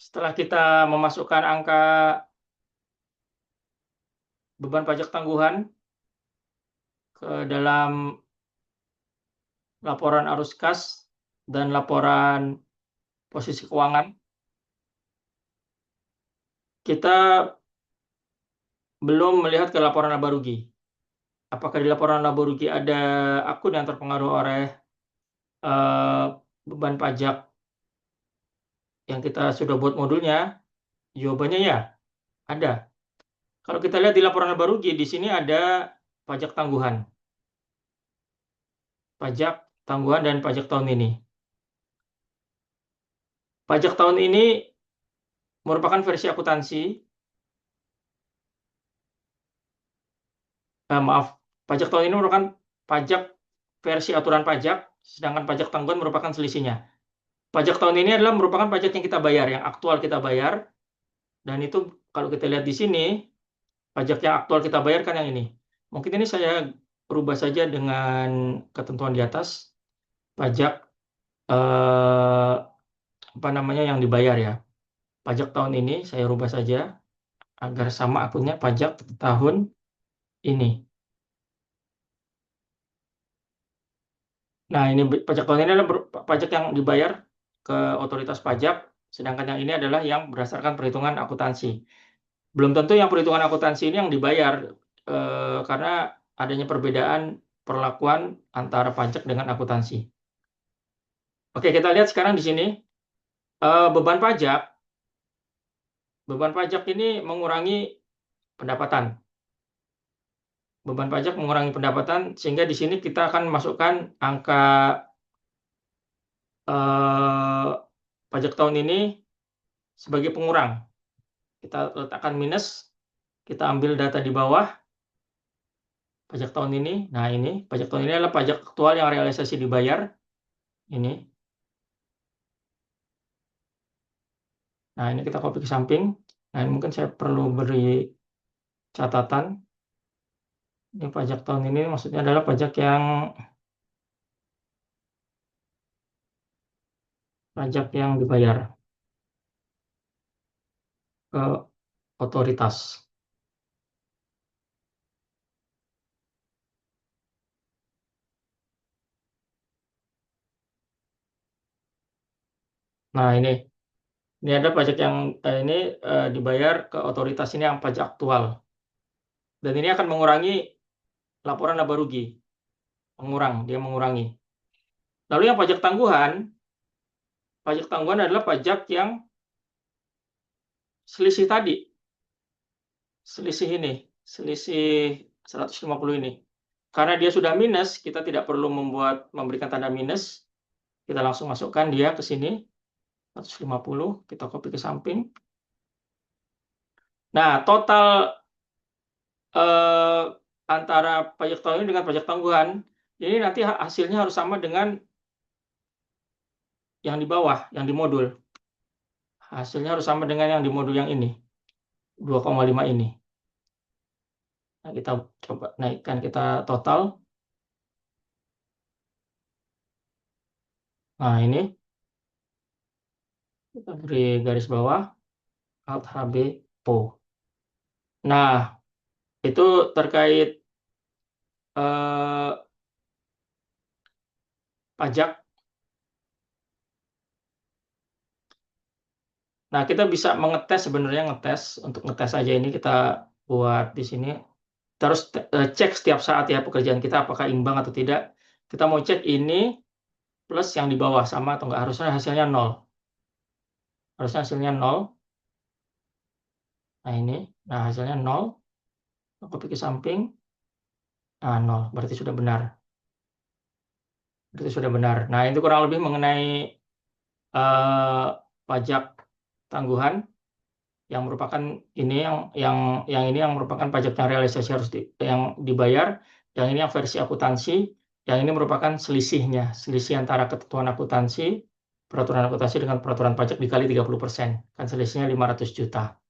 Setelah kita memasukkan angka beban pajak tangguhan ke dalam laporan arus kas dan laporan posisi keuangan, kita belum melihat ke laporan laba rugi. Apakah di laporan laba rugi ada akun yang terpengaruh oleh beban pajak yang kita sudah buat modulnya? Jawabannya ya, ada. Kalau kita lihat di laporan laba rugi, di sini ada pajak tangguhan dan pajak tahun ini. Pajak tahun ini merupakan versi akuntansi. Pajak tahun ini merupakan pajak versi aturan pajak, sedangkan pajak tangguhan merupakan selisihnya. Pajak tahun ini adalah merupakan pajak yang kita bayar, yang aktual kita bayar, dan itu kalau kita lihat di sini, pajak yang aktual kita bayar kan yang ini. Mungkin ini saya rubah saja dengan ketentuan di atas, pajak yang dibayar ya. Pajak tahun ini saya rubah saja agar sama akunnya pajak tahun ini. Nah, ini pajak tahun ini adalah pajak yang dibayar ke otoritas pajak, sedangkan yang ini adalah yang berdasarkan perhitungan akuntansi. Belum tentu yang perhitungan akuntansi ini yang dibayar, karena adanya perbedaan perlakuan antara pajak dengan akuntansi. Oke, kita lihat sekarang di sini, beban pajak ini mengurangi pendapatan. Beban pajak mengurangi pendapatan, sehingga di sini kita akan masukkan angka pajak tahun ini sebagai pengurang. Kita letakkan minus, kita ambil data di bawah, pajak tahun ini. Nah, ini pajak tahun ini adalah pajak aktual yang realisasi dibayar. Ini. Nah, ini kita copy ke samping. Nah, ini mungkin saya perlu beri catatan. Ini pajak tahun ini maksudnya adalah pajak yang dibayar ke otoritas. Nah, ini ada pajak yang ini dibayar ke otoritas, ini yang pajak aktual. Dan ini akan mengurangi laporan laba rugi. Dia mengurangi. Lalu yang pajak tangguhan adalah pajak yang selisih tadi. Selisih 150 ini. Karena dia sudah minus, kita tidak perlu memberikan tanda minus. Kita langsung masukkan dia ke sini. 150, kita copy ke samping. Nah, total antara pajak tahun ini dengan pajak tangguhan, ini nanti hasilnya harus sama dengan yang di bawah, yang di modul. Hasilnya harus sama dengan yang di modul yang ini, 2,5 ini. Nah, kita coba naikkan, kita total. Nah, ini kita beri garis bawah, Alt HB PO. Nah, itu terkait pajak. Nah, kita bisa ngetes, untuk ngetes aja ini kita buat di sini. Terus cek setiap saat ya pekerjaan kita apakah imbang atau tidak. Kita mau cek ini plus yang di bawah sama atau enggak. Harusnya hasilnya 0. Nah, ini. Nah, hasilnya 0. Copy ke samping. Nah, 0. Berarti sudah benar. Nah, itu kurang lebih mengenai pajak tangguhan yang merupakan ini yang merupakan pajak yang realisasi harus yang dibayar, yang ini yang versi akuntansi, yang ini merupakan selisih antara ketentuan akuntansi, peraturan akuntansi dengan peraturan pajak dikali 30%, kan selisihnya 500 juta.